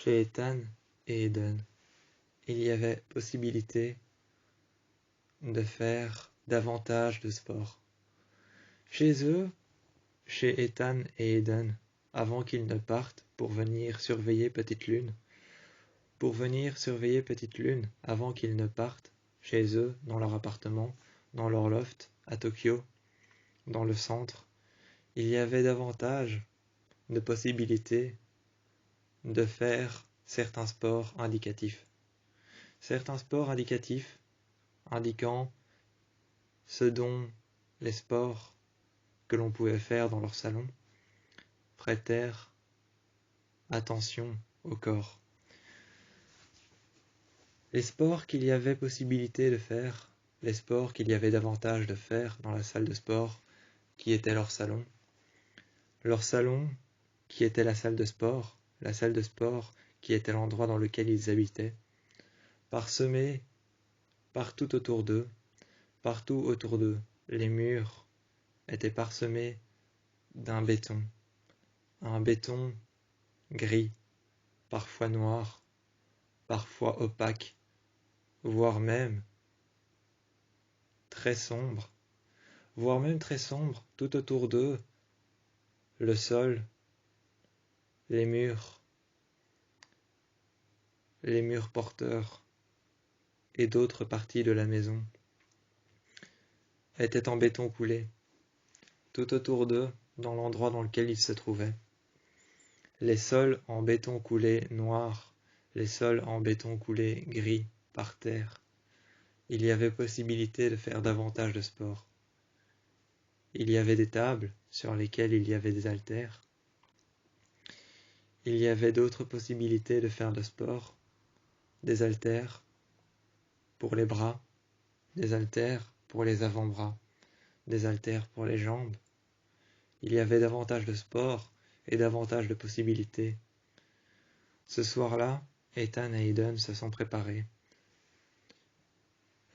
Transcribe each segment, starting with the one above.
Chez Ethan et Eden, il y avait possibilité de faire davantage de sport. Chez eux, chez Ethan et Eden, avant qu'ils ne partent pour venir surveiller Petite Lune, avant qu'ils ne partent, chez eux, dans leur appartement, dans leur loft, à Tokyo, dans le centre, il y avait davantage de possibilités de faire certains sports indicatifs. Certains sports indicatifs indiquant ce dont les sports que l'on pouvait faire dans leur salon prêtèrent attention au corps. Les sports qu'il y avait possibilité de faire, les sports qu'il y avait davantage de faire dans la salle de sport qui était leur salon qui était la salle de sport qui était l'endroit dans lequel ils habitaient, parsemés partout autour d'eux, les murs étaient parsemés d'un béton, un béton gris, parfois noir, parfois opaque, voire même très sombre, tout autour d'eux, le sol, les murs porteurs et d'autres parties de la maison étaient en béton coulé, tout autour d'eux, dans l'endroit dans lequel ils se trouvaient. Les sols en béton coulé noir, les sols en béton coulé gris, par terre. Il y avait possibilité de faire davantage de sport. Il y avait des tables sur lesquelles il y avait des haltères. Il y avait d'autres possibilités de faire de sport, des haltères pour les bras, des haltères pour les avant-bras, des haltères pour les jambes. Il y avait davantage de sport et davantage de possibilités. Ce soir-là, Ethan et Eden se sont préparés,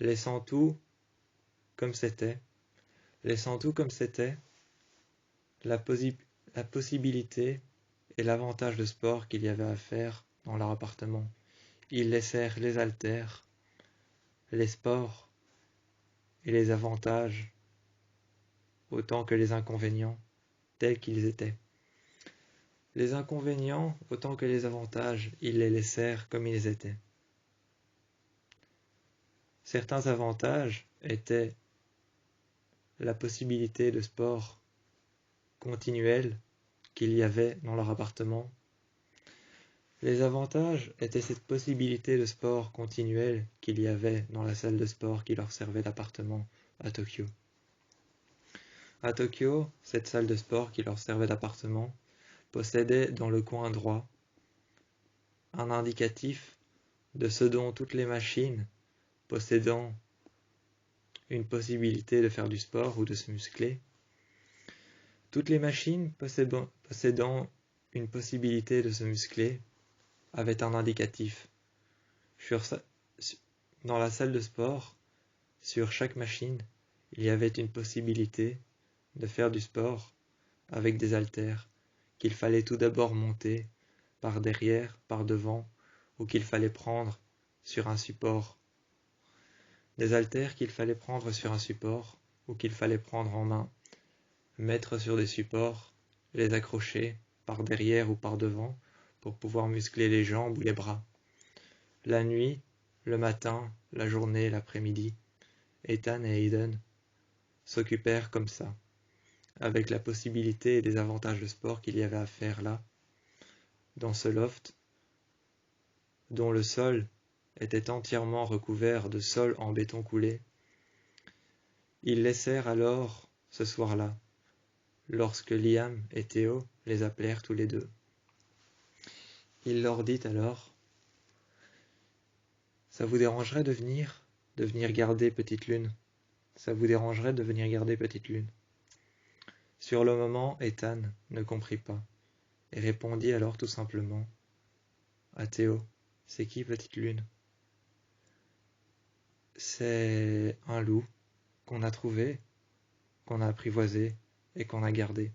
laissant tout comme c'était, la possibilité et l'avantage de sport qu'il y avait à faire dans leur appartement. Ils laissèrent les haltères, les sports et les avantages autant que les inconvénients tels qu'ils étaient. Les inconvénients autant que les avantages, ils les laissèrent comme ils étaient. Certains avantages étaient la possibilité de sport continuel qu'il y avait dans leur appartement. Les avantages étaient cette possibilité de sport continuel qu'il y avait dans la salle de sport qui leur servait d'appartement à Tokyo. À Tokyo, cette salle de sport qui leur servait d'appartement possédait dans le coin droit un indicatif de ce dont toutes les machines possédant une possibilité de faire du sport ou de se muscler, toutes les machines possédant une possibilité de se muscler avaient un indicatif. Dans la salle de sport, sur chaque machine, il y avait une possibilité de faire du sport avec des haltères qu'il fallait tout d'abord monter par derrière, par devant, ou qu'il fallait prendre sur un support. Des haltères qu'il fallait prendre sur un support ou qu'il fallait prendre en main, mettre sur des supports, les accrocher par derrière ou par devant pour pouvoir muscler les jambes ou les bras. La nuit, le matin, la journée, l'après-midi, Ethan et Eden s'occupèrent comme ça, avec la possibilité et des avantages de sport qu'il y avait à faire là, dans ce loft, dont le sol était entièrement recouvert de sol en béton coulé. Ils laissèrent alors, ce soir-là, lorsque Liam et Théo les appelèrent tous les deux. Il leur dit alors: « Ça vous dérangerait de venir garder Petite Lune? Ça vous dérangerait de venir garder Petite Lune ?» Sur le moment, Ethan ne comprit pas, et répondit alors tout simplement à Théo: « C'est qui Petite Lune ? » « C'est un loup qu'on a trouvé, qu'on a apprivoisé et qu'on a gardé. »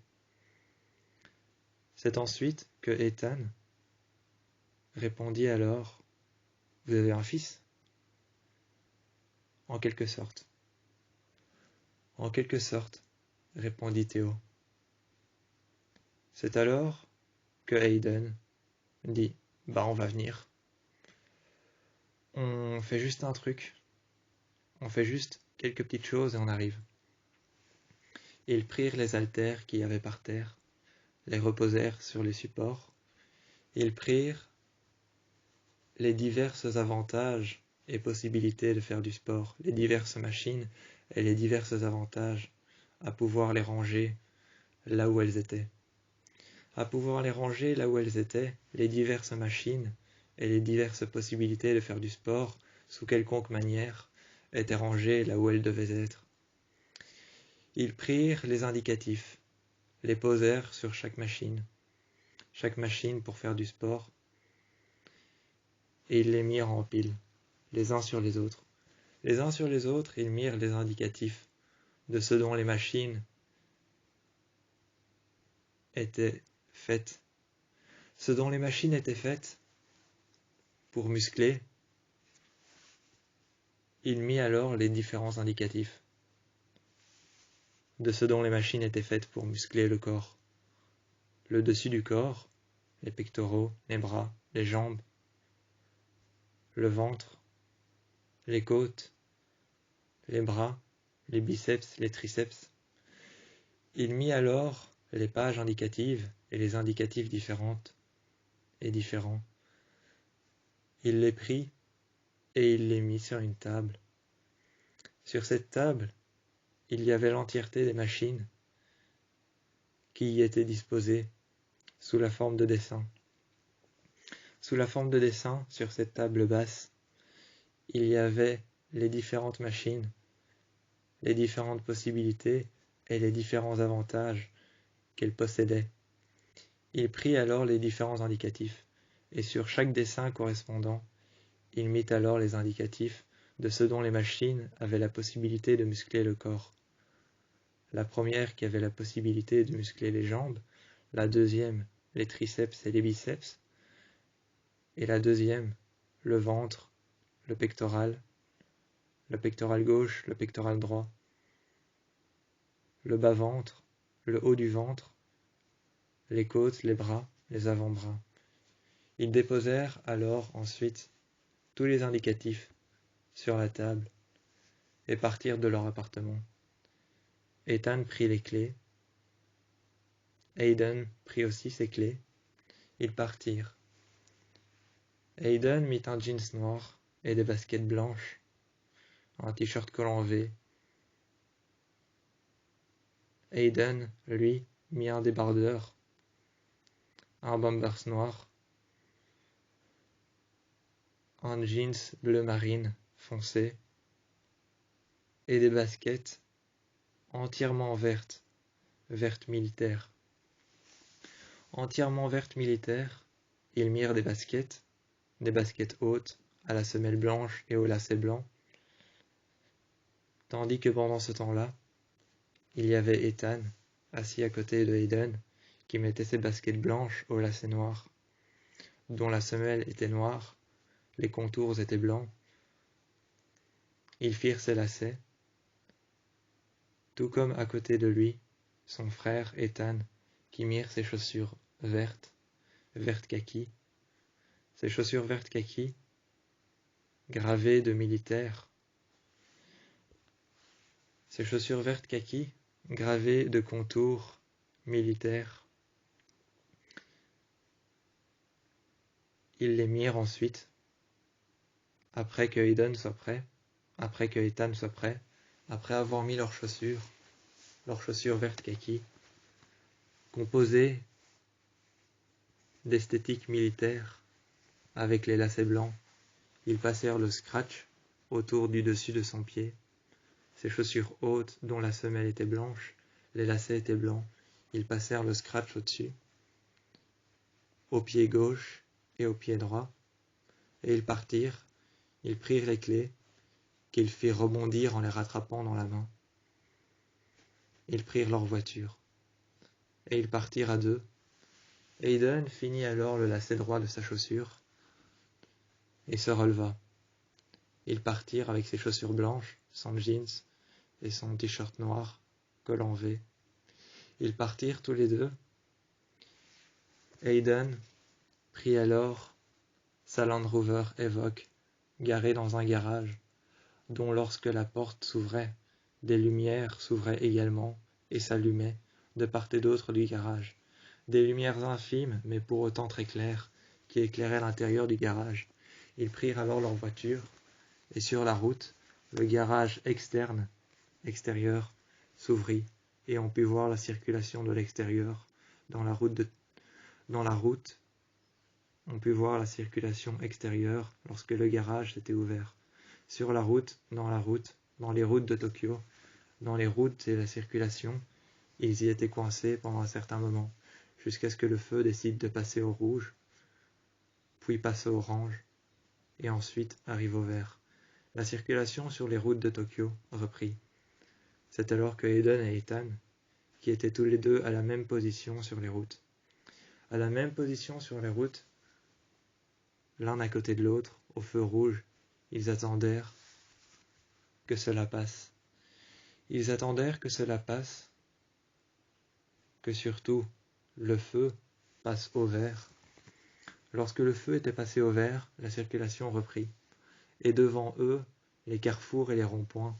C'est ensuite que Ethan répondit alors: « Vous avez un fils ?» « En quelque sorte. »« En quelque sorte, » répondit Théo. C'est alors que Hayden dit: « Bah, on va venir. On fait juste un truc. On fait juste quelques petites choses et on arrive. » Ils prirent les haltères qu'il y avait par terre, les reposèrent sur les supports. Ils prirent les diverses avantages et possibilités de faire du sport, les diverses machines et les diverses avantages à pouvoir les ranger là où elles étaient. À pouvoir les ranger là où elles étaient, les diverses machines et les diverses possibilités de faire du sport sous quelconque manière étaient rangées là où elles devaient être. Ils prirent les indicatifs, les posèrent sur chaque machine pour faire du sport, et ils les mirent en pile, les uns sur les autres. Les uns sur les autres, ils mirent les indicatifs de ce dont les machines étaient faites. Ce dont les machines étaient faites pour muscler, il mit alors les différents indicatifs de ce dont les machines étaient faites pour muscler le corps. Le dessus du corps, les pectoraux, les bras, les jambes, le ventre, les côtes, les bras, les biceps, les triceps. Il mit alors les pages indicatives et les indicatifs différentes et différents. Il les prit et il les mit sur une table. Sur cette table, il y avait l'entièreté des machines qui y étaient disposées sous la forme de dessins. Sous la forme de dessins, sur cette table basse, il y avait les différentes machines, les différentes possibilités et les différents avantages qu'elles possédaient. Il prit alors les différents indicatifs, et sur chaque dessin correspondant, il mit alors les indicatifs de ce dont les machines avaient la possibilité de muscler le corps. La première qui avait la possibilité de muscler les jambes, la deuxième les triceps et les biceps, et la deuxième le ventre, le pectoral gauche, le pectoral droit, le bas-ventre, le haut du ventre, les côtes, les bras, les avant-bras. Ils déposèrent alors ensuite tous les indicatifs sur la table et partirent de leur appartement. Ethan prit les clés. Hayden prit aussi ses clés. Ils partirent. Hayden mit un jeans noir et des baskets blanches, un t-shirt collant V. Hayden, lui, mit un débardeur, un bombers noir, un jeans bleu marine foncé et des baskets entièrement vertes militaires. Entièrement vertes militaires, ils mirent des baskets hautes à la semelle blanche et au lacet blanc, tandis que pendant ce temps-là, il y avait Ethan, assis à côté de Hayden, qui mettait ses baskets blanches au lacet noir, dont la semelle était noire, les contours étaient blancs. Ils firent ses lacets, tout comme à côté de lui, son frère Ethan, qui mirent ses chaussures vertes kaki, ses chaussures vertes kaki, gravées de militaires, ses chaussures vertes kaki, gravées de contours militaires. Ils les mirent ensuite, après que Ethan soit prêt, après avoir mis leurs chaussures vertes kaki, composées d'esthétique militaire, avec les lacets blancs. Ils passèrent le scratch autour du dessus de son pied. Ses chaussures hautes, dont la semelle était blanche, les lacets étaient blancs. Ils passèrent le scratch au-dessus, au pied gauche et au pied droit, et ils partirent. Ils prirent les clés, qu'ils firent rebondir en les rattrapant dans la main. Ils prirent leur voiture, et ils partirent à deux. Hayden finit alors le lacet droit de sa chaussure, et se releva. Ils partirent avec ses chaussures blanches, son jeans et son t-shirt noir, collant V. Ils partirent tous les deux. Hayden prit alors sa Land Rover Evoque, garée dans un garage, dont lorsque la porte s'ouvrait, des lumières s'ouvraient également et s'allumaient de part et d'autre du garage. Des lumières infimes, mais pour autant très claires, qui éclairaient l'intérieur du garage. Ils prirent alors leur voiture, et sur la route, le garage extérieur, s'ouvrit, et on put voir la circulation de l'extérieur. Dans la route, on put voir la circulation extérieure lorsque le garage s'était ouvert. Sur la route, dans les routes de Tokyo, dans les routes et la circulation, ils y étaient coincés pendant un certain moment, jusqu'à ce que le feu décide de passer au rouge, puis passe au orange, et ensuite arrive au vert. La circulation sur les routes de Tokyo reprit. C'est alors que Hayden et Ethan, qui étaient tous les deux à la même position sur les routes, l'un à côté de l'autre, au feu rouge, ils attendèrent que cela passe. Ils attendirent que cela passe, que surtout le feu passe au vert. Lorsque le feu était passé au vert, la circulation reprit, et devant eux, les carrefours et les ronds-points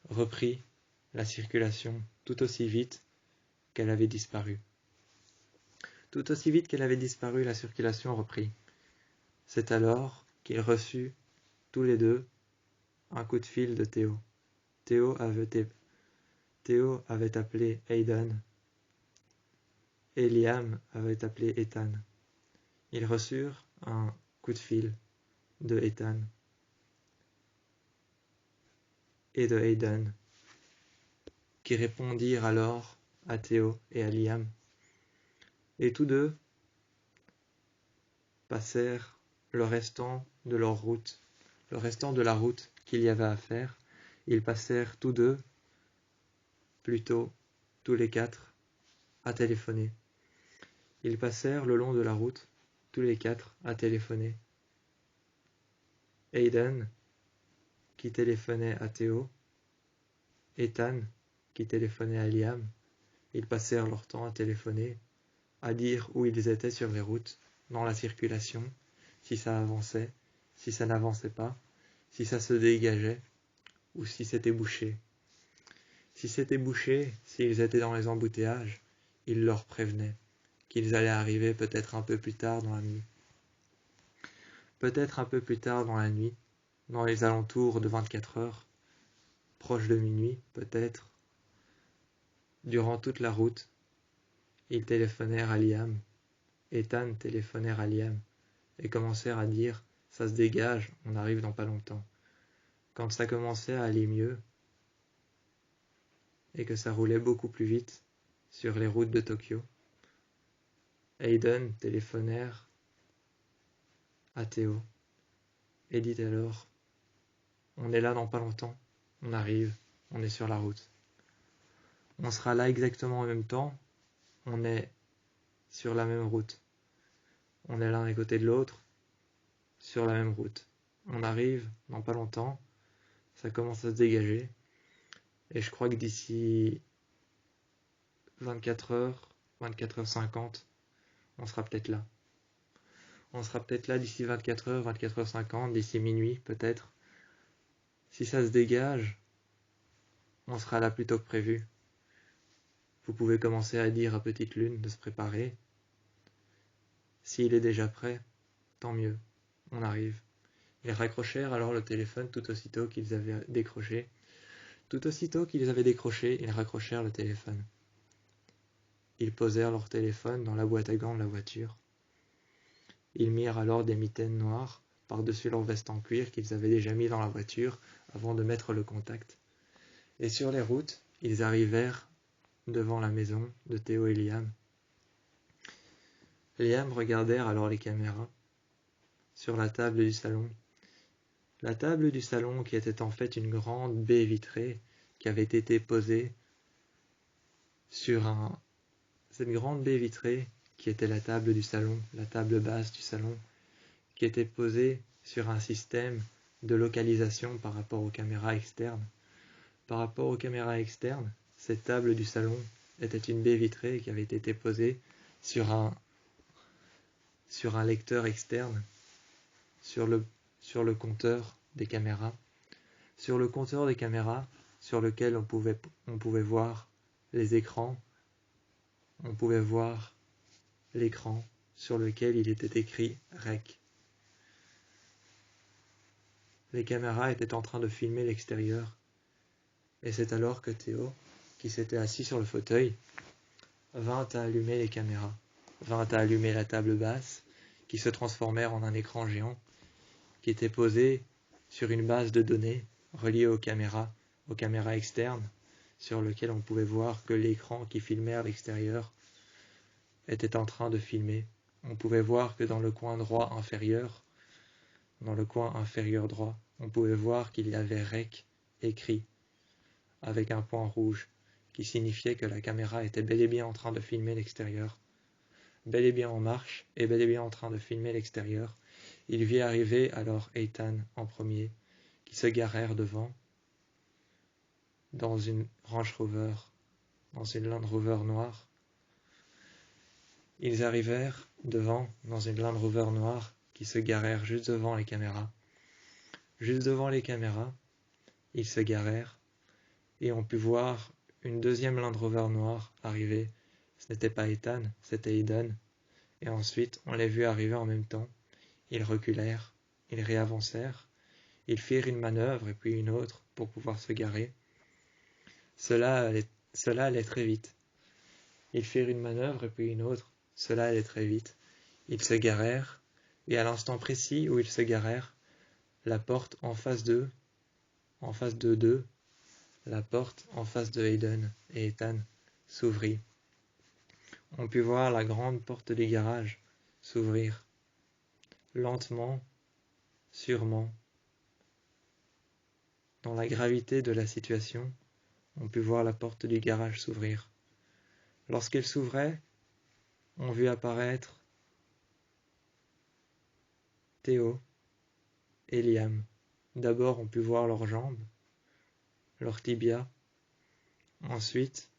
reprit la circulation tout aussi vite qu'elle avait disparu. Tout aussi vite qu'elle avait disparu, la circulation reprit. C'est alors qu'ils reçurent tous les deux un coup de fil de Théo. Théo avait appelé Hayden et Liam avait appelé Ethan. Ils reçurent un coup de fil de Ethan et de Hayden, qui répondirent alors à Théo et à Liam. Et tous deux passèrent le restant de leur route, le restant de la route qu'il y avait à faire. Ils passèrent tous deux, plutôt tous les quatre, à téléphoner. Ils passèrent le long de la route, tous les quatre, à téléphoner. Hayden, qui téléphonait à Théo, Ethan, qui téléphonait à Liam. Ils passèrent leur temps à téléphoner, à dire où ils étaient sur les routes, dans la circulation, si ça avançait, si ça n'avançait pas, si ça se dégageait, ou si c'était bouché. Si c'était bouché, s'ils étaient dans les embouteillages, ils leur prévenaient qu'ils allaient arriver peut-être un peu plus tard dans la nuit. Peut-être un peu plus tard dans la nuit, dans les alentours de 24 heures, proche de minuit, peut-être. Durant toute la route, ils téléphonèrent à Liam. Ethan téléphonèrent à Liam et commencèrent à dire « ça se dégage, on arrive dans pas longtemps ». Quand ça commençait à aller mieux et que ça roulait beaucoup plus vite sur les routes de Tokyo, Hayden téléphonèrent à Théo et dit alors « on est là dans pas longtemps, on arrive, on est sur la route. On sera là exactement en même temps, on est sur la même route. On est l'un à côté de l'autre, sur la même route. On arrive dans pas longtemps, ça commence à se dégager, et je crois que d'ici 24 heures, 24h50, on sera peut-être là. On sera peut-être là d'ici 24 heures, 24h50, d'ici minuit peut-être. Si ça se dégage, on sera là plus tôt que prévu. Vous pouvez commencer à dire à Petite Lune de se préparer. S'il est déjà prêt, tant mieux, on arrive. Ils raccrochèrent alors le téléphone tout aussitôt qu'ils avaient décroché. Tout aussitôt qu'ils avaient décroché, ils raccrochèrent le téléphone. Ils posèrent leur téléphone dans la boîte à gants de la voiture. Ils mirent alors des mitaines noires par-dessus leur veste en cuir qu'ils avaient déjà mis dans la voiture avant de mettre le contact. Et sur les routes, ils arrivèrent devant la maison de Théo et Liam. Liam regardèrent alors les caméras sur la table du salon. La table du salon qui était en fait une grande baie vitrée qui avait été posée sur cette grande baie vitrée qui était la table du salon, la table basse du salon, qui était posée sur un système de localisation par rapport aux caméras externes. Par rapport aux caméras externes, cette table du salon était une baie vitrée qui avait été posée sur un lecteur externe, sur le compteur des caméras. Sur le compteur des caméras, sur lequel on pouvait voir les écrans, on pouvait voir l'écran sur lequel il était écrit REC. Les caméras étaient en train de filmer l'extérieur, et c'est alors que Théo, qui s'était assis sur le fauteuil, vint à allumer les caméras, vint à allumer la table basse, qui se transformait en un écran géant, qui était posé sur une base de données reliée aux caméras externes, sur lequel on pouvait voir que l'écran qui filmait à l'extérieur était en train de filmer. On pouvait voir que dans le coin droit inférieur, droit, on pouvait voir qu'il y avait REC écrit avec un point rouge, qui signifiait que la caméra était bel et bien en train de filmer l'extérieur, bel et bien en marche et bel et bien en train de filmer l'extérieur. Il vit arriver alors Ethan en premier, qui se garèrent devant, dans une Range Rover, dans une Land Rover noire. Ils arrivèrent devant, dans une Land Rover noire, qui se garèrent juste devant les caméras. Juste devant les caméras, ils se garèrent, et on put voir une deuxième Land Rover noire arriver. Ce n'était pas Ethan, c'était Eden. Et ensuite, on les vit arriver en même temps. Ils reculèrent, ils réavancèrent, ils firent une manœuvre et puis une autre pour pouvoir se garer. Cela allait très vite. Ils firent une manœuvre et puis une autre. Cela allait très vite. Ils se garèrent, et à l'instant précis où ils se garèrent, la porte en face d'eux, la porte en face de Hayden et Ethan s'ouvrit. On put voir la grande porte du garage s'ouvrir. Lentement, sûrement. Dans la gravité de la situation, on put voir la porte du garage s'ouvrir. Lorsqu'elle s'ouvrait, on vit apparaître Théo et Liam. D'abord, on put voir leurs jambes, leurs tibias. Ensuite,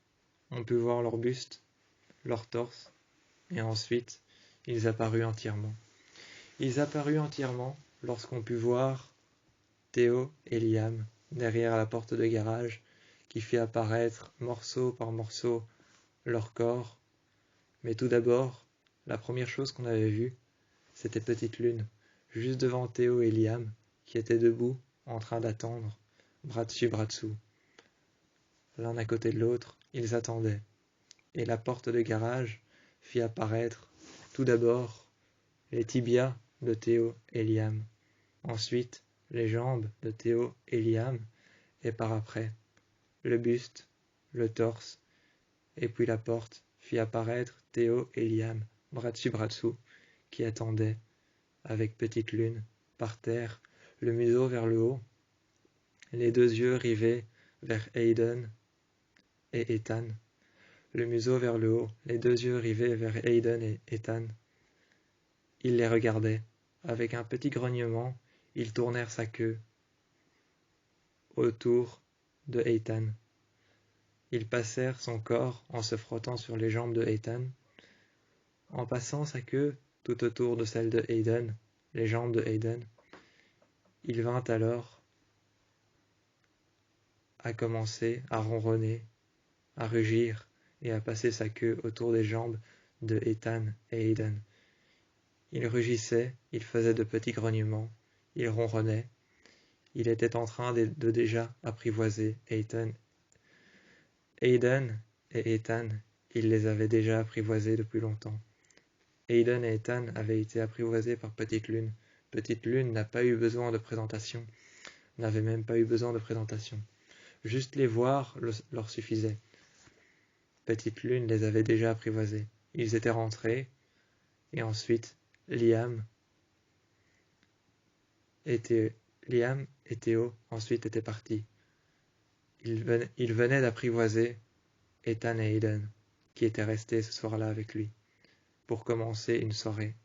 on put voir leur buste, leur torse. Et ensuite, ils apparurent entièrement. Ils apparurent entièrement lorsqu'on put voir Théo et Liam derrière la porte de garage, qui fit apparaître morceau par morceau leur corps. Mais tout d'abord, la première chose qu'on avait vue, c'était Petite Lune, juste devant Théo et Liam, qui étaient debout, en train d'attendre, bras dessus, bras dessous. L'un à côté de l'autre, ils attendaient. Et la porte de garage fit apparaître, tout d'abord, les tibias de Théo et Liam. Ensuite, les jambes de Théo et Liam, et par après, le buste, le torse, et puis la porte fit apparaître Théo et Liam, bras dessus, bras dessous, qui attendaient, avec Petite Lune, par terre, le museau vers le haut, les deux yeux rivés vers Hayden et Ethan, le museau vers le haut, les deux yeux rivés vers Hayden et Ethan. Il les regardait. Avec un petit grognement, ils tournèrent sa queue autour de Ethan. Ils passèrent son corps en se frottant sur les jambes de Ethan, en passant sa queue tout autour de celle de Hayden, les jambes de Hayden. Il vint alors à commencer à ronronner, à rugir et à passer sa queue autour des jambes de Ethan et Hayden. Il rugissait, il faisait de petits grognements, il ronronnait. Il était en train de déjà apprivoiser Hayden et Ethan, il les avait déjà apprivoisés depuis longtemps. Hayden et Ethan avaient été apprivoisés par Petite Lune. Petite Lune n'a pas eu besoin de présentation, n'avait même pas eu besoin de présentation. Juste les voir leur suffisait. Petite Lune les avait déjà apprivoisés. Ils étaient rentrés, et ensuite Liam et Théo ensuite étaient partis. Ils venaient d'apprivoiser Ethan et Hayden, qui étaient restés ce soir-là avec lui, pour commencer une soirée